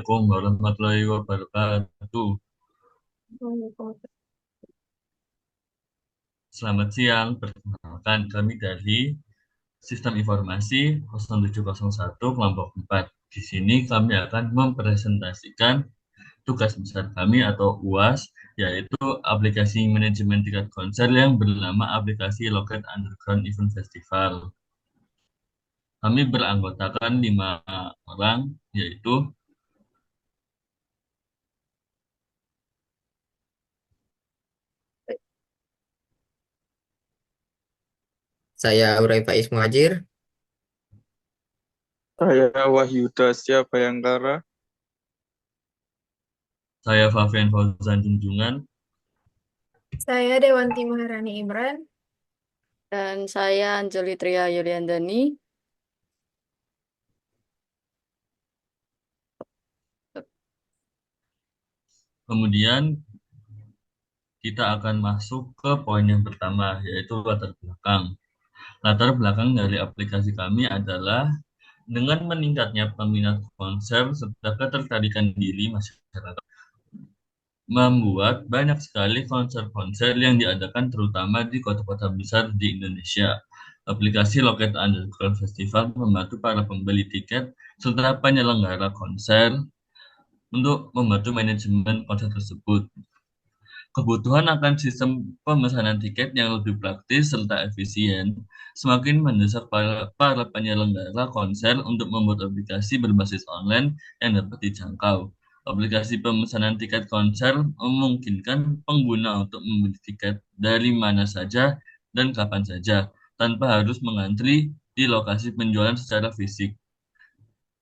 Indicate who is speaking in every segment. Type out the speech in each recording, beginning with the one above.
Speaker 1: Assalamualaikum warahmatullahi wabarakatuh. Selamat siang, perkenalkan kami dari Sistem Informasi 0701 Kelompok 4. Di sini kami akan mempresentasikan tugas besar kami atau UAS, yaitu aplikasi manajemen tiket konser yang bernama aplikasi Loket Underground Event Festival. Kami beranggotakan 5 orang, yaitu
Speaker 2: Saya Uray Faiz Muhajir.
Speaker 3: Saya Wahyuda Bayangkara.
Speaker 1: saya Fabian Fauzan Junjungan.
Speaker 4: Saya Dewanti Maharani Imran.
Speaker 5: Dan saya Anjali Tria Yuliandani.
Speaker 1: Kemudian kita akan masuk ke poin yang pertama, yaitu latar belakang. Latar belakang dari aplikasi kami adalah dengan meningkatnya peminat konser serta ketertarikan diri masyarakat, membuat banyak sekali konser-konser yang diadakan terutama di kota-kota besar di Indonesia. Aplikasi Loket Underground Festival membantu para pembeli tiket serta penyelenggara konser untuk membantu manajemen konser tersebut. Kebutuhan akan sistem pemesanan tiket yang lebih praktis serta efisien semakin mendesak para penyelenggara konser untuk membuat aplikasi berbasis online yang dapat dijangkau. Aplikasi pemesanan tiket konser memungkinkan pengguna untuk membeli tiket dari mana saja dan kapan saja, tanpa harus mengantri di lokasi penjualan secara fisik.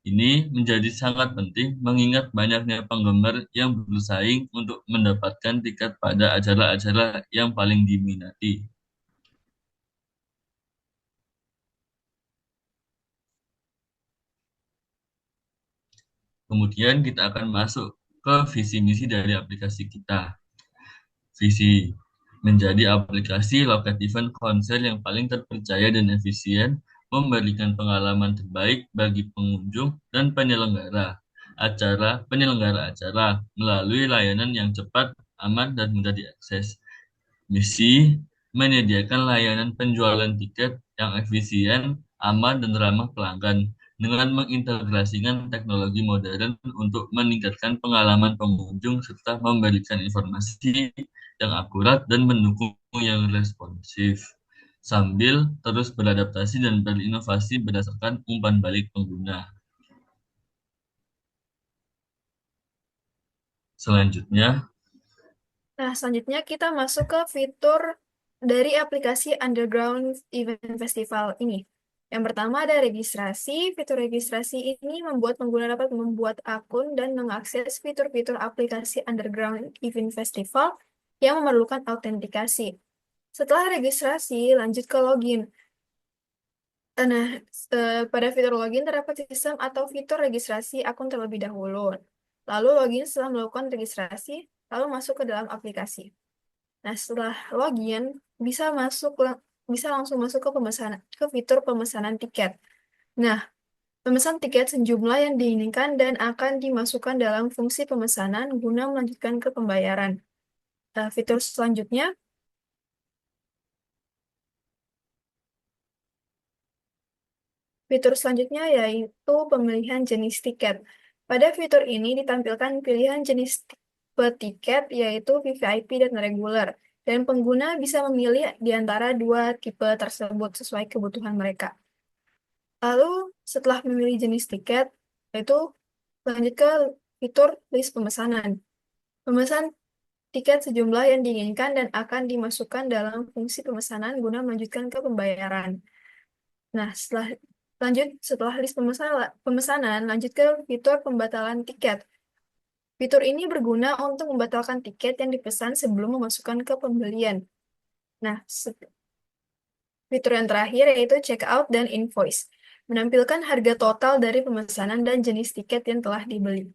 Speaker 1: Ini menjadi sangat penting mengingat banyaknya penggemar yang bersaing untuk mendapatkan tiket pada acara-acara yang paling diminati. Kemudian kita akan masuk ke visi misi dari aplikasi kita. Visi menjadi aplikasi loket event konser yang paling terpercaya dan efisien, memberikan pengalaman terbaik bagi pengunjung dan penyelenggara acara melalui layanan yang cepat, aman, dan mudah diakses. Misi menyediakan layanan penjualan tiket yang efisien, aman, dan ramah pelanggan dengan mengintegrasikan teknologi modern untuk meningkatkan pengalaman pengunjung serta memberikan informasi yang akurat dan mendukung yang responsif sambil terus beradaptasi dan berinovasi berdasarkan umpan balik pengguna. Selanjutnya,
Speaker 4: Selanjutnya kita masuk ke fitur dari aplikasi Underground Event Festival ini. Yang pertama ada registrasi. Fitur registrasi ini membuat pengguna dapat membuat akun dan mengakses fitur-fitur aplikasi Underground Event Festival yang memerlukan autentikasi. Setelah registrasi, lanjut ke login. Nah, pada fitur login terdapat sistem atau fitur registrasi akun terlebih dahulu. Lalu login setelah melakukan registrasi, lalu masuk ke dalam aplikasi. Nah, setelah login bisa langsung masuk ke fitur pemesanan tiket. Nah, pemesan tiket sejumlah yang diinginkan dan akan dimasukkan dalam fungsi pemesanan guna melanjutkan ke pembayaran. Fitur selanjutnya Fitur selanjutnya yaitu pemilihan jenis tiket. Pada fitur ini ditampilkan pilihan jenis tipe tiket yaitu VVIP dan reguler, dan pengguna bisa memilih di antara dua tipe tersebut sesuai kebutuhan mereka. Lalu setelah memilih jenis tiket, yaitu lanjut ke fitur list pemesanan. Pemesan tiket sejumlah yang diinginkan dan akan dimasukkan dalam fungsi pemesanan guna melanjutkan ke pembayaran. Nah, setelah list pemesanan, lanjut ke fitur pembatalan tiket. Fitur ini berguna untuk membatalkan tiket yang dipesan sebelum memasukkan ke pembelian. Nah, fitur yang terakhir yaitu checkout dan invoice. Menampilkan harga total dari pemesanan dan jenis tiket yang telah dibeli.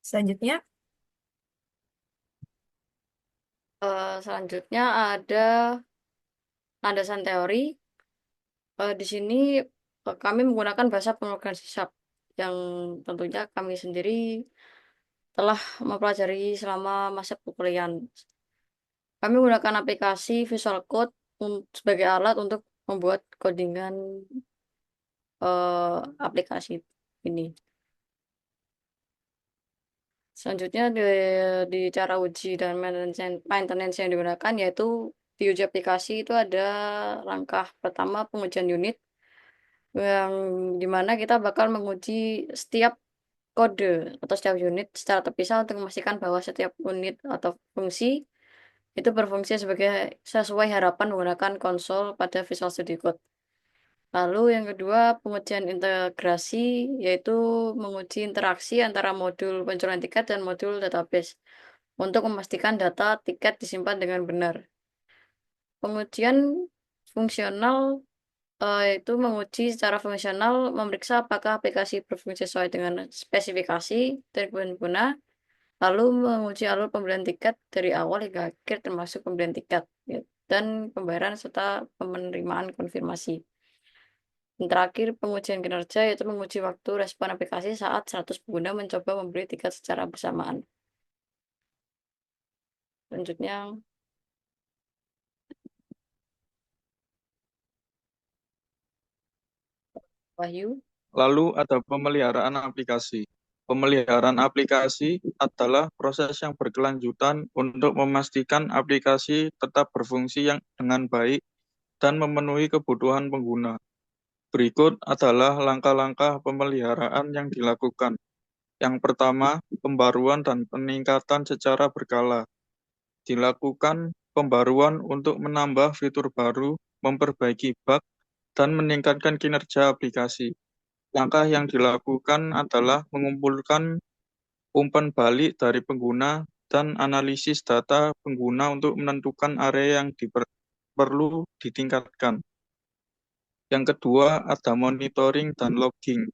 Speaker 4: Selanjutnya,
Speaker 5: Selanjutnya ada landasan teori. Di sini kami menggunakan bahasa pemrograman C# yang tentunya kami sendiri telah mempelajari selama masa perkuliahan. Kami menggunakan aplikasi Visual Code sebagai alat untuk membuat codingan aplikasi ini. Selanjutnya di cara uji dan maintenance yang digunakan yaitu di uji aplikasi itu ada langkah pertama pengujian unit yang dimana kita bakal menguji setiap kode atau setiap unit secara terpisah untuk memastikan bahwa setiap unit atau fungsi itu berfungsi sesuai harapan menggunakan konsol pada Visual Studio Code. Lalu yang kedua, pengujian integrasi, yaitu menguji interaksi antara modul penjualan tiket dan modul database untuk memastikan data tiket disimpan dengan benar. Pengujian fungsional yaitu menguji secara fungsional, memeriksa apakah aplikasi berfungsi sesuai dengan spesifikasi dari pengguna, lalu menguji alur pembelian tiket dari awal hingga akhir termasuk pembelian tiket dan pembayaran serta penerimaan konfirmasi. Dan terakhir, pengujian kinerja yaitu menguji waktu respon aplikasi saat 100 pengguna mencoba membeli tiket secara bersamaan. Selanjutnya, Wahyu.
Speaker 3: Lalu ada pemeliharaan aplikasi. Pemeliharaan aplikasi adalah proses yang berkelanjutan untuk memastikan aplikasi tetap berfungsi dengan baik dan memenuhi kebutuhan pengguna. Berikut adalah langkah-langkah pemeliharaan yang dilakukan. Yang pertama, pembaruan dan peningkatan secara berkala. Dilakukan pembaruan untuk menambah fitur baru, memperbaiki bug, dan meningkatkan kinerja aplikasi. Langkah yang dilakukan adalah mengumpulkan umpan balik dari pengguna dan analisis data pengguna untuk menentukan area yang perlu ditingkatkan. Yang kedua, ada monitoring dan logging.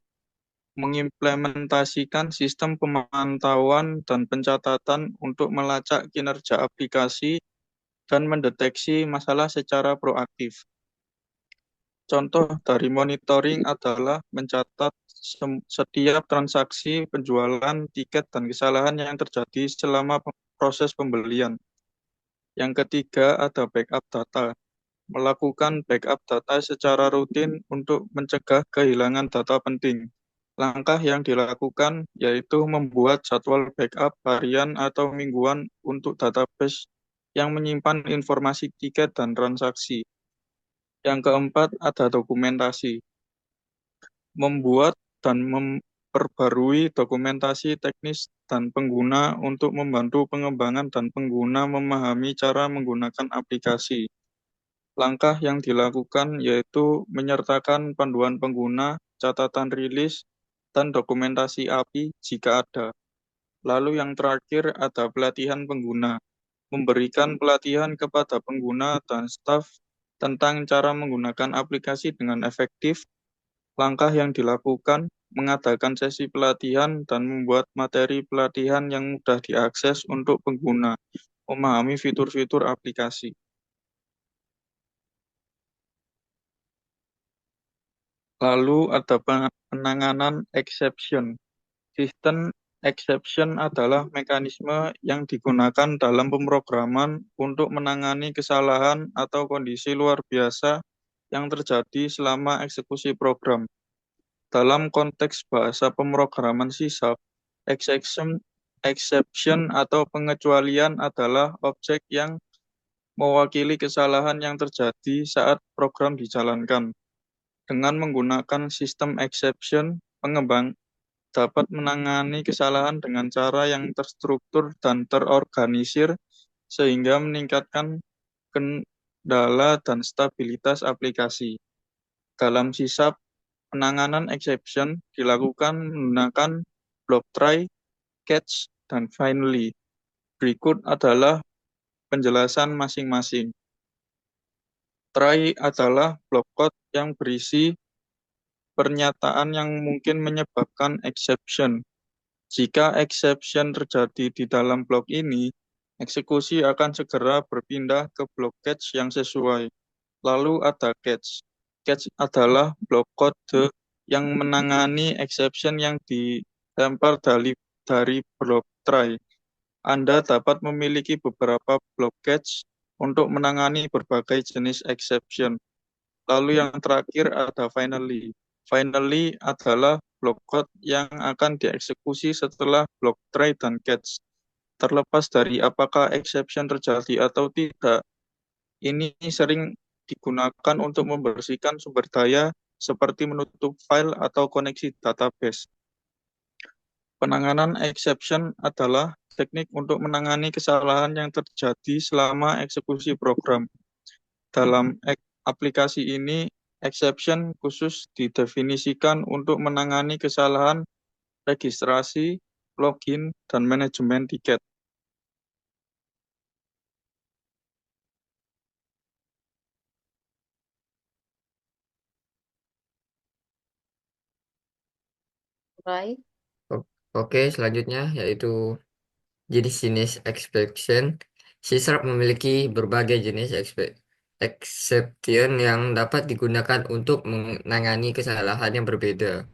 Speaker 3: Mengimplementasikan sistem pemantauan dan pencatatan untuk melacak kinerja aplikasi dan mendeteksi masalah secara proaktif. Contoh dari monitoring adalah mencatat setiap transaksi penjualan tiket dan kesalahan yang terjadi selama proses pembelian. Yang ketiga ada backup data. Melakukan backup data secara rutin untuk mencegah kehilangan data penting. Langkah yang dilakukan yaitu membuat jadwal backup harian atau mingguan untuk database yang menyimpan informasi tiket dan transaksi. Yang keempat ada dokumentasi. Membuat dan memperbarui dokumentasi teknis dan pengguna untuk membantu pengembangan dan pengguna memahami cara menggunakan aplikasi. Langkah yang dilakukan yaitu menyertakan panduan pengguna, catatan rilis, dan dokumentasi API jika ada. Lalu yang terakhir ada pelatihan pengguna. Memberikan pelatihan kepada pengguna dan staf tentang cara menggunakan aplikasi dengan efektif. Langkah yang dilakukan mengadakan sesi pelatihan dan membuat materi pelatihan yang mudah diakses untuk pengguna, memahami fitur-fitur aplikasi. Lalu ada penanganan exception. Sistem exception adalah mekanisme yang digunakan dalam pemrograman untuk menangani kesalahan atau kondisi luar biasa yang terjadi selama eksekusi program. Dalam konteks bahasa pemrograman C#, exception atau pengecualian adalah objek yang mewakili kesalahan yang terjadi saat program dijalankan. Dengan menggunakan sistem exception, pengembang dapat menangani kesalahan dengan cara yang terstruktur dan terorganisir sehingga meningkatkan kendala dan stabilitas aplikasi. Dalam C#, penanganan exception dilakukan menggunakan block try, catch, dan finally. Berikut adalah penjelasan masing-masing. Try adalah blok code yang berisi pernyataan yang mungkin menyebabkan exception. Jika exception terjadi di dalam blok ini, eksekusi akan segera berpindah ke blok catch yang sesuai. Lalu ada catch. Catch adalah blok kode yang menangani exception yang dilempar dari blok try. Anda dapat memiliki beberapa block catch untuk menangani berbagai jenis exception. Lalu yang terakhir ada finally. Finally adalah block code yang akan dieksekusi setelah block try dan catch. Terlepas dari apakah exception terjadi atau tidak, ini sering digunakan untuk membersihkan sumber daya seperti menutup file atau koneksi database. Penanganan exception adalah teknik untuk menangani kesalahan yang terjadi selama eksekusi program. Dalam aplikasi ini, exception khusus didefinisikan untuk menangani kesalahan registrasi, login, dan manajemen tiket.
Speaker 5: Rai.
Speaker 2: Oke, selanjutnya yaitu jenis-jenis exception. C# memiliki berbagai jenis exception yang dapat digunakan untuk menangani kesalahan yang berbeda.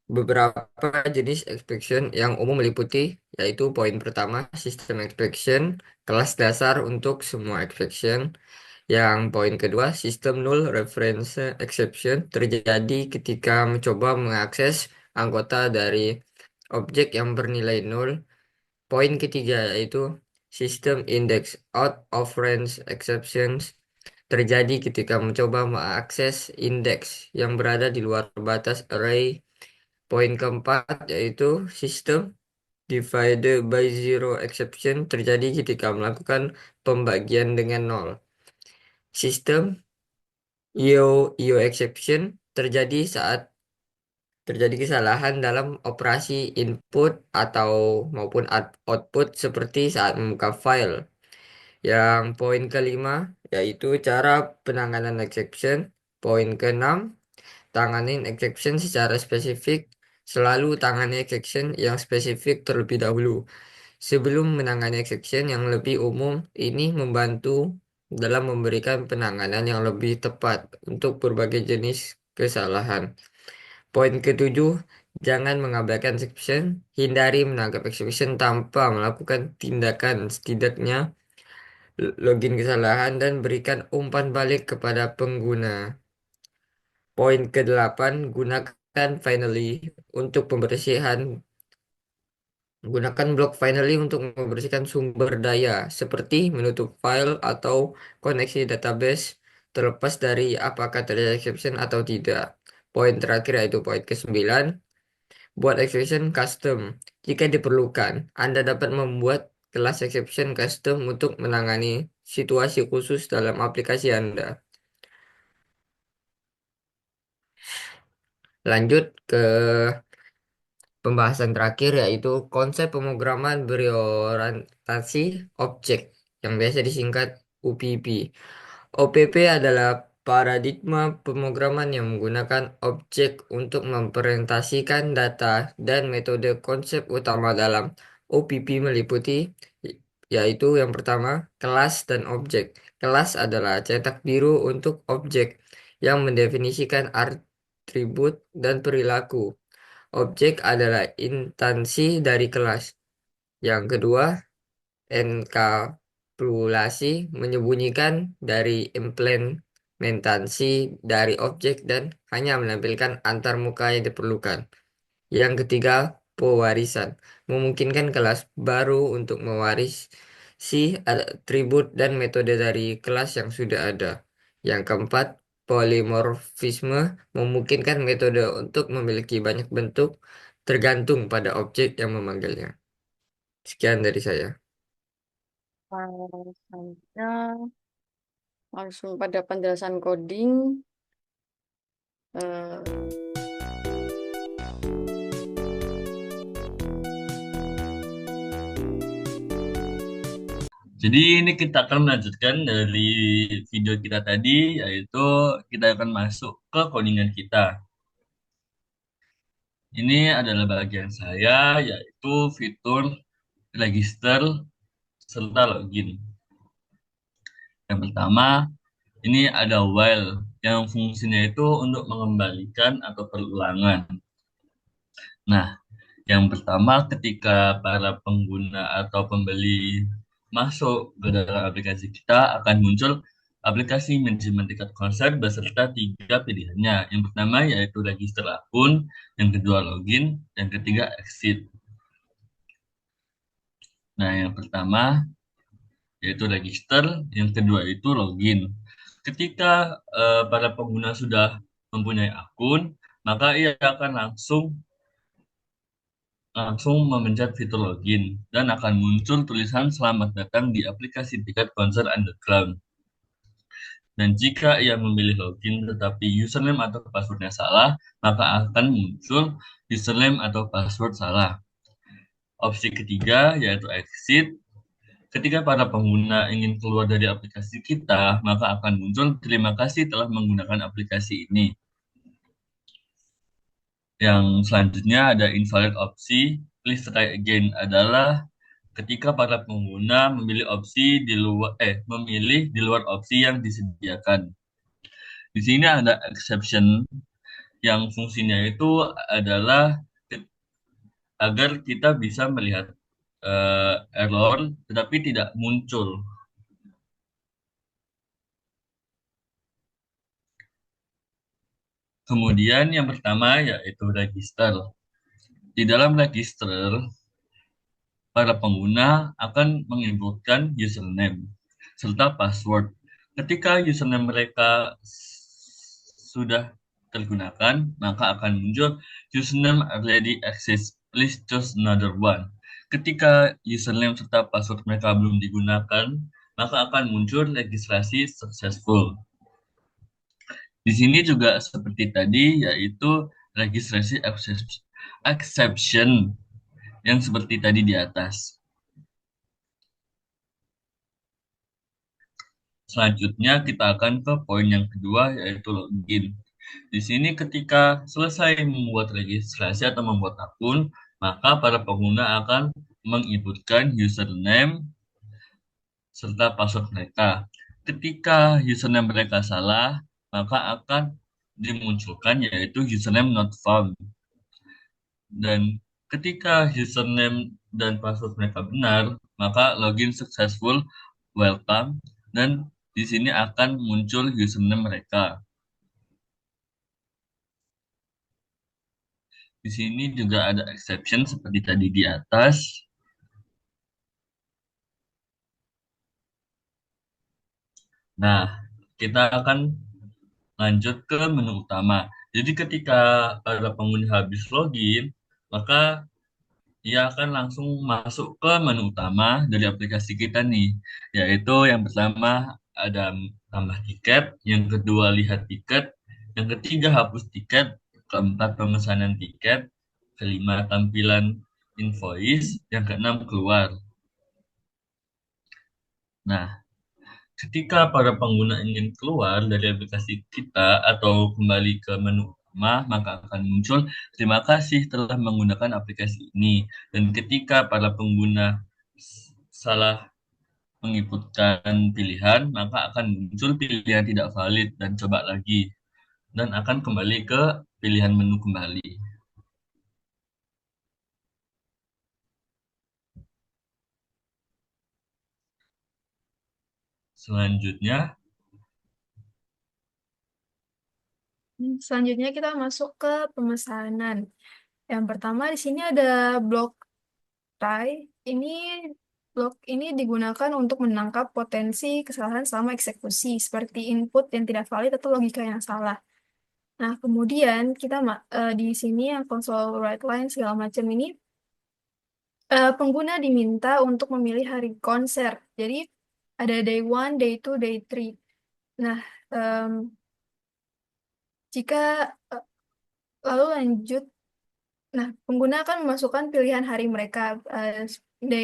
Speaker 2: Beberapa jenis exception yang umum meliputi yaitu poin pertama, sistem exception, kelas dasar untuk semua exception. Yang poin kedua, sistem null reference exception terjadi ketika mencoba mengakses anggota dari objek yang bernilai nol. Poin ketiga yaitu sistem index out of range exceptions terjadi ketika mencoba mengakses indeks yang berada di luar batas array. Poin keempat yaitu sistem divided by zero exception terjadi ketika melakukan pembagian dengan nol. Sistem IO exception terjadi saat terjadi kesalahan dalam operasi input atau maupun output seperti saat membuka file. Yang poin kelima yaitu cara penanganan exception. Poin keenam, tanganin exception secara spesifik. Selalu tangani exception yang spesifik terlebih dahulu. Sebelum menangani exception yang lebih umum, ini membantu dalam memberikan penanganan yang lebih tepat untuk berbagai jenis kesalahan. Poin ketujuh, jangan mengabaikan exception. Hindari menangkap exception tanpa melakukan tindakan setidaknya login kesalahan dan berikan umpan balik kepada pengguna. Poin ke-8, gunakan finally untuk pembersihan. Gunakan blok finally untuk membersihkan sumber daya, seperti menutup file atau koneksi database, terlepas dari apakah terjadi exception atau tidak. Poin terakhir yaitu poin ke-9, buat exception custom. Jika diperlukan, Anda dapat membuat kelas exception custom untuk menangani situasi khusus dalam aplikasi Anda. Lanjut ke pembahasan terakhir yaitu konsep pemrograman berorientasi objek yang biasa disingkat UPP. OPP adalah paradigma pemrograman yang menggunakan objek untuk mempresentasikan data dan metode konsep utama dalam OPP meliputi yaitu yang pertama kelas dan objek. Kelas adalah cetak biru untuk objek yang mendefinisikan atribut dan perilaku. Objek adalah instansi dari kelas. Yang kedua, enkapsulasi menyembunyikan dari implementasi dari objek dan hanya menampilkan antarmuka yang diperlukan. Yang ketiga, pewarisan memungkinkan kelas baru untuk mewarisi atribut dan metode dari kelas yang sudah ada. Yang keempat, polimorfisme memungkinkan metode untuk memiliki banyak bentuk tergantung pada objek yang memanggilnya. Sekian dari saya.
Speaker 5: Selanjutnya langsung pada penjelasan coding. Eh,
Speaker 1: Jadi ini kita akan melanjutkan dari video kita tadi, yaitu kita akan masuk ke codingan kita. Ini adalah bagian saya, yaitu fitur register serta login. Yang pertama, ini ada while yang fungsinya itu untuk mengembalikan atau perulangan. Nah, Yang pertama, ketika para pengguna atau pembeli masuk ke dalam aplikasi kita, akan muncul aplikasi manajemen tiket konser beserta tiga pilihannya. Yang pertama yaitu register akun, yang kedua login, yang ketiga exit. Nah, yang pertama yaitu register, yang kedua itu login. Ketika para pengguna sudah mempunyai akun, maka ia akan langsung memencet fitur login dan akan muncul tulisan selamat datang di aplikasi tiket konser underground. Dan jika ia memilih login tetapi username atau passwordnya salah, maka akan muncul username atau password salah. Opsi ketiga yaitu exit. Ketika para pengguna ingin keluar dari aplikasi kita, maka akan muncul terima kasih telah menggunakan aplikasi ini. Yang selanjutnya ada invalid opsi. Please try again adalah ketika para pengguna memilih di luar opsi yang disediakan. Di sini ada exception yang fungsinya itu adalah agar kita bisa melihat error tetapi tidak muncul. Kemudian yang pertama yaitu register. Di dalam register, para pengguna akan menginputkan username serta password. Ketika username mereka sudah tergunakan, maka akan muncul username already exists. Please choose another one. Ketika username serta password mereka belum digunakan, maka akan muncul registrasi successful. Di sini juga seperti tadi, yaitu registrasi exception yang seperti tadi di atas. Selanjutnya kita akan ke poin yang kedua yaitu login. Di sini ketika selesai membuat registrasi atau membuat akun, maka para pengguna akan menginputkan username serta password mereka. Ketika username mereka salah, maka akan dimunculkan yaitu username not found. Dan ketika username dan password mereka benar, maka login successful, welcome, dan di sini akan muncul username mereka. Di sini juga ada exception seperti tadi di atas. Nah, kita akan lanjut ke menu utama. Jadi ketika para pengguna habis login, maka ia akan langsung masuk ke menu utama dari aplikasi kita nih, yaitu yang pertama ada tambah tiket, yang kedua lihat tiket, yang ketiga hapus tiket, keempat pemesanan tiket, kelima tampilan invoice, yang keenam keluar. Nah, ketika para pengguna ingin keluar dari aplikasi kita atau kembali ke menu utama, maka akan muncul terima kasih telah menggunakan aplikasi ini. Dan ketika para pengguna salah menginputkan pilihan, maka akan muncul pilihan tidak valid dan coba lagi. Dan akan kembali ke pilihan menu kembali. Selanjutnya,
Speaker 4: Selanjutnya kita masuk ke pemesanan. Yang pertama di sini ada blok try. Blok ini digunakan untuk menangkap potensi kesalahan selama eksekusi, seperti input yang tidak valid atau logika yang salah. Nah, kemudian di sini yang console write line segala macam ini pengguna diminta untuk memilih hari konser. Jadi ada day 1, day 2, day 3. Nah, em, jika lalu lanjut, nah pengguna akan memasukkan pilihan hari mereka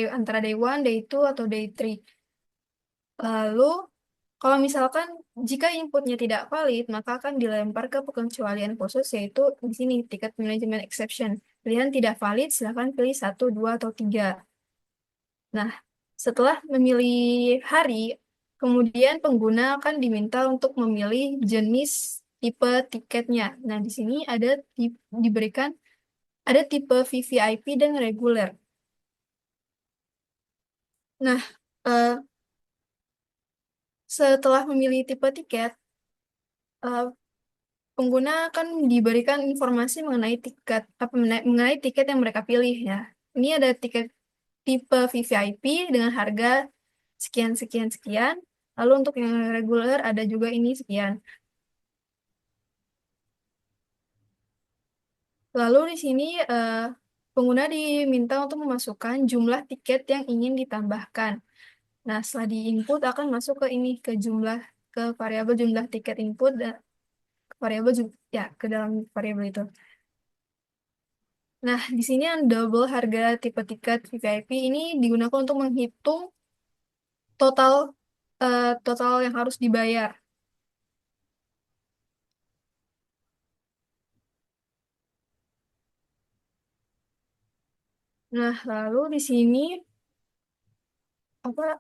Speaker 4: antara day 1, day 2, atau day 3. Lalu kalau misalkan jika inputnya tidak valid, maka akan dilempar ke pengecualian khusus, yaitu di sini ticket management exception. Pilihan tidak valid, silakan pilih 1, 2, atau 3. Nah, setelah memilih hari, kemudian pengguna akan diminta untuk memilih jenis tipe tiketnya. Nah, di sini diberikan Ada tipe VVIP dan reguler. Nah, eh, setelah memilih tipe tiket, eh, pengguna akan diberikan informasi mengenai mengenai tiket yang mereka pilih ya. Ini ada tiket tipe VVIP dengan harga sekian sekian sekian. Lalu untuk yang reguler ada juga ini sekian. Lalu di sini pengguna diminta untuk memasukkan jumlah tiket yang ingin ditambahkan. Nah, setelah di-input akan masuk ke ini ke variabel jumlah tiket input dan ya ke dalam variabel itu. Nah, di sini yang double harga tipe tiket VVIP ini digunakan untuk menghitung total total yang harus dibayar. Nah, lalu di sini apa?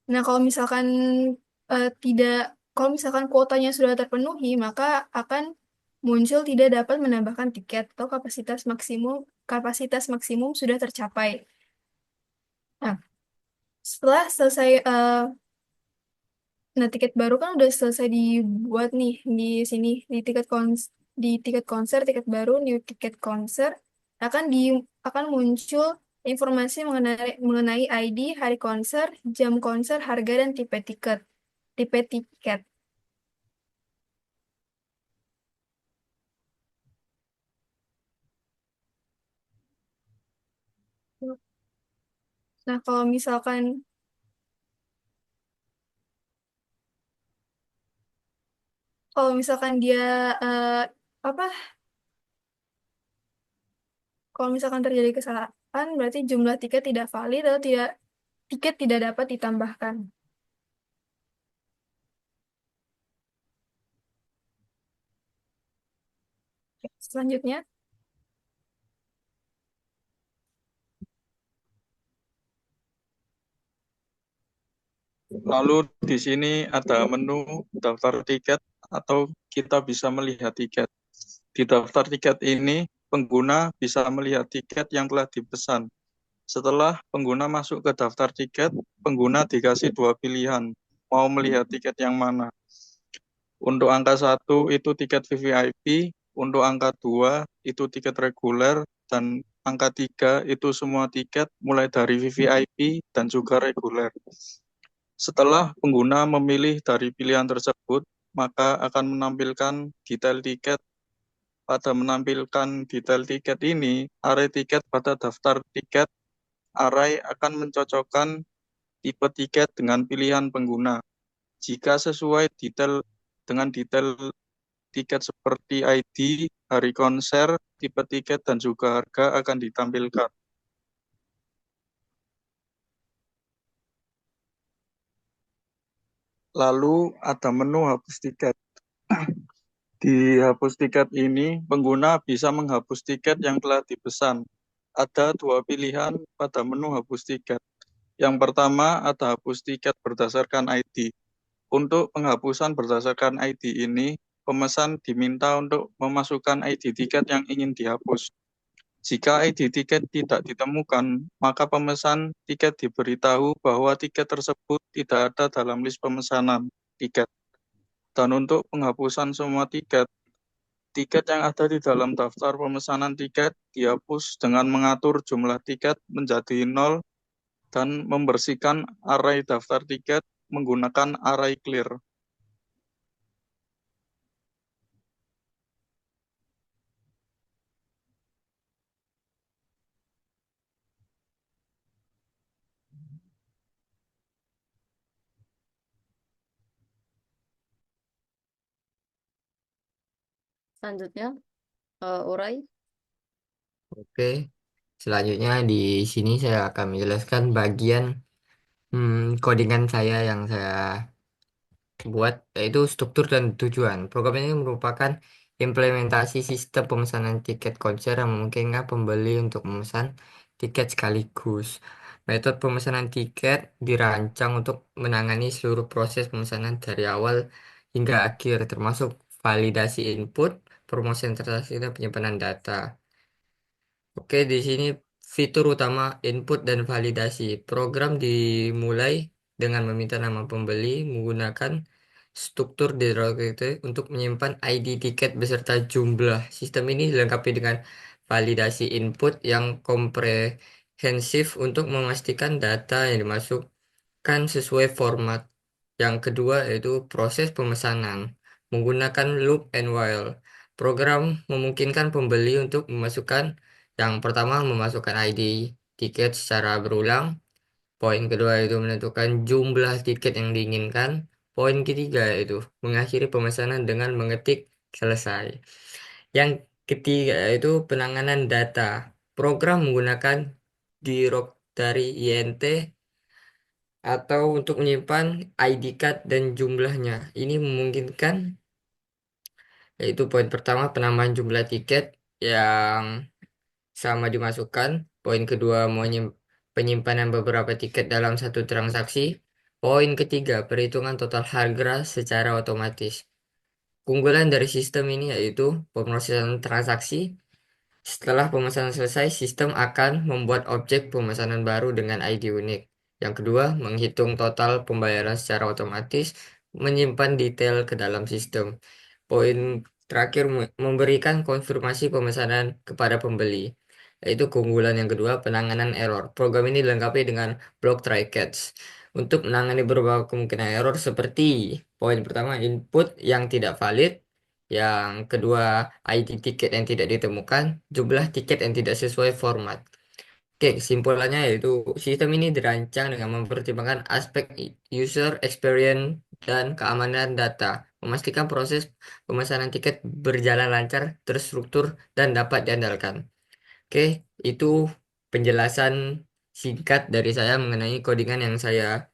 Speaker 4: Nah, tidak, kalau misalkan kuotanya sudah terpenuhi, maka akan muncul tidak dapat menambahkan tiket atau kapasitas maksimum sudah tercapai. Nah, setelah selesai, nah tiket baru kan udah selesai dibuat nih di sini di tiket konser, tiket baru, new tiket konser akan di akan muncul informasi mengenai ID, hari konser, jam konser, harga dan tipe tiket. Nah, kalau misalkan dia eh, apa? Kalau misalkan terjadi kesalahan, berarti jumlah tiket tidak valid atau tiket tidak dapat ditambahkan. Selanjutnya,
Speaker 3: Lalu di sini ada menu daftar tiket atau kita bisa melihat tiket. Di daftar tiket ini, pengguna bisa melihat tiket yang telah dipesan. Setelah pengguna masuk ke daftar tiket, pengguna dikasih dua pilihan, mau melihat tiket yang mana. Untuk angka 1 itu tiket VVIP, untuk angka 2 itu tiket reguler, dan angka 3 itu semua tiket mulai dari VVIP dan juga reguler. Setelah pengguna memilih dari pilihan tersebut, maka akan menampilkan detail tiket. Pada menampilkan detail tiket ini, array tiket pada daftar tiket, array akan mencocokkan tipe tiket dengan pilihan pengguna. Jika sesuai dengan detail tiket seperti ID, hari konser, tipe tiket, dan juga harga akan ditampilkan. Lalu ada menu hapus tiket. Di hapus tiket ini, pengguna bisa menghapus tiket yang telah dipesan. Ada dua pilihan pada menu hapus tiket. Yang pertama, ada hapus tiket berdasarkan ID. Untuk penghapusan berdasarkan ID ini, pemesan diminta untuk memasukkan ID tiket yang ingin dihapus. Jika ID tiket tidak ditemukan, maka pemesan tiket diberitahu bahwa tiket tersebut tidak ada dalam list pemesanan tiket. Dan untuk penghapusan semua tiket, tiket yang ada di dalam daftar pemesanan tiket dihapus dengan mengatur jumlah tiket menjadi 0 dan membersihkan array daftar tiket menggunakan array clear.
Speaker 5: Selanjutnya, urai.
Speaker 2: Oke, selanjutnya di sini saya akan menjelaskan bagian codingan saya yang saya buat, yaitu struktur dan tujuan. Program ini merupakan implementasi sistem pemesanan tiket konser yang memungkinkan pembeli untuk memesan tiket sekaligus. Metode pemesanan tiket dirancang untuk menangani seluruh proses pemesanan dari awal hingga akhir, termasuk validasi input, promosi transaksi, dan penyimpanan data. Oke, di sini fitur utama input dan validasi. Program dimulai dengan meminta nama pembeli menggunakan struktur directory untuk menyimpan ID tiket beserta jumlah. Sistem ini dilengkapi dengan validasi input yang komprehensif untuk memastikan data yang dimasukkan sesuai format. Yang kedua yaitu proses pemesanan menggunakan loop and while. Program memungkinkan pembeli untuk memasukkan yang pertama memasukkan ID tiket secara berulang. Poin kedua itu menentukan jumlah tiket yang diinginkan. Poin ketiga itu mengakhiri pemesanan dengan mengetik selesai. Yang ketiga itu penanganan data. Program menggunakan dari INT atau untuk menyimpan ID card dan jumlahnya. Ini memungkinkan yaitu poin pertama penambahan jumlah tiket yang sama dimasukkan. Poin kedua penyimpanan beberapa tiket dalam satu transaksi. Poin ketiga perhitungan total harga secara otomatis. Keunggulan dari sistem ini yaitu pemrosesan transaksi. Setelah pemesanan selesai, sistem akan membuat objek pemesanan baru dengan ID unik. Yang kedua, menghitung total pembayaran secara otomatis, menyimpan detail ke dalam sistem. Poin terakhir, memberikan konfirmasi pemesanan kepada pembeli. Yaitu keunggulan yang kedua, penanganan error. Program ini dilengkapi dengan block try catch untuk menangani beberapa kemungkinan error seperti poin pertama, input yang tidak valid. Yang kedua, ID tiket yang tidak ditemukan, jumlah tiket yang tidak sesuai format. Oke, kesimpulannya yaitu sistem ini dirancang dengan mempertimbangkan aspek user experience dan keamanan data, memastikan proses pemesanan tiket berjalan lancar, terstruktur, dan dapat diandalkan. Oke, itu penjelasan singkat dari saya mengenai codingan yang saya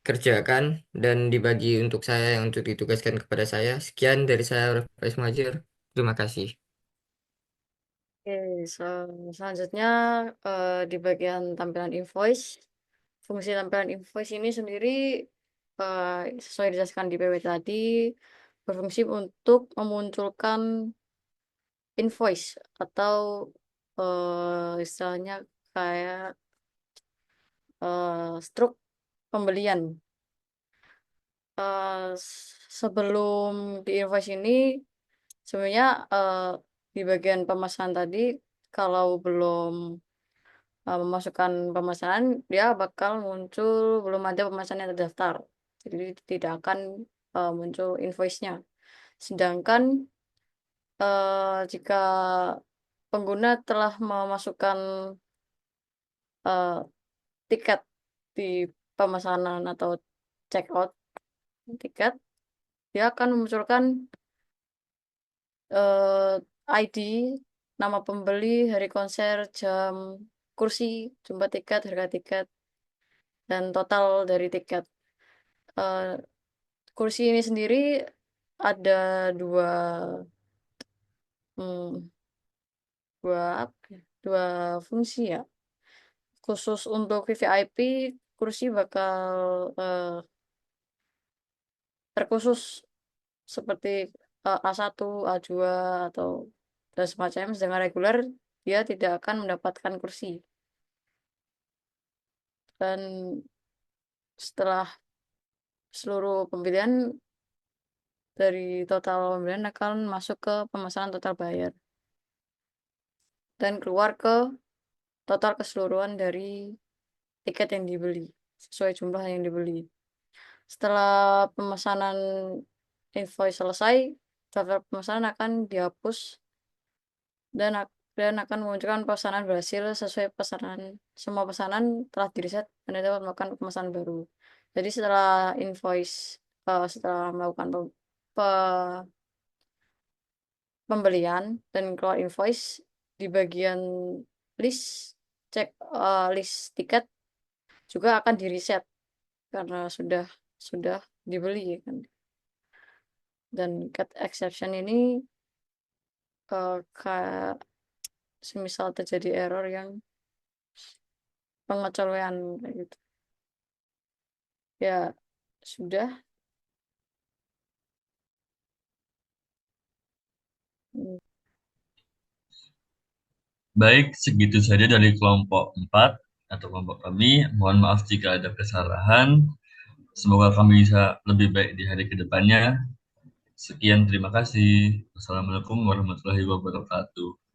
Speaker 2: kerjakan dan dibagi untuk saya yang untuk ditugaskan kepada saya. Sekian dari saya, Raffi Majur. Terima kasih.
Speaker 5: Oke, selanjutnya di bagian tampilan invoice, fungsi tampilan invoice ini sendiri sesuai dijelaskan di PW tadi, berfungsi untuk memunculkan invoice atau istilahnya kayak struk pembelian. Sebelum di invoice ini sebenarnya di bagian pemesanan tadi kalau belum memasukkan pemesanan dia bakal muncul belum ada pemesanan yang terdaftar, jadi tidak akan muncul invoice-nya. Sedangkan jika pengguna telah memasukkan tiket di pemesanan atau check out tiket, dia akan memunculkan ID, nama pembeli, hari konser, jam, kursi, jumlah tiket, harga tiket, dan total dari tiket. Kursi ini sendiri ada dua, hmm, dua fungsi ya. Khusus untuk VVIP, kursi bakal terkhusus seperti A1, A2, atau dan semacamnya. Sedangkan reguler dia tidak akan mendapatkan kursi. Dan setelah seluruh pembelian dari total pembelian akan masuk ke pemesanan total bayar dan keluar ke total keseluruhan dari tiket yang dibeli sesuai jumlah yang dibeli. Setelah pemesanan invoice selesai, daftar pemesanan akan dihapus dan akan memunculkan pesanan berhasil sesuai pesanan. Semua pesanan telah di-reset dan dapat melakukan pemesanan baru. Jadi setelah invoice, setelah melakukan pembelian dan keluar invoice, di bagian list cek list tiket juga akan di-reset karena sudah dibeli ya kan. Dan cat exception ini kayak semisal terjadi error yang pengecualian kayak gitu. Ya sudah. Hmm.
Speaker 1: Baik, segitu saja dari kelompok 4 atau kelompok kami. Mohon maaf jika ada kesalahan. Semoga kami bisa lebih baik di hari kedepannya. Sekian, terima kasih. Wassalamualaikum warahmatullahi wabarakatuh.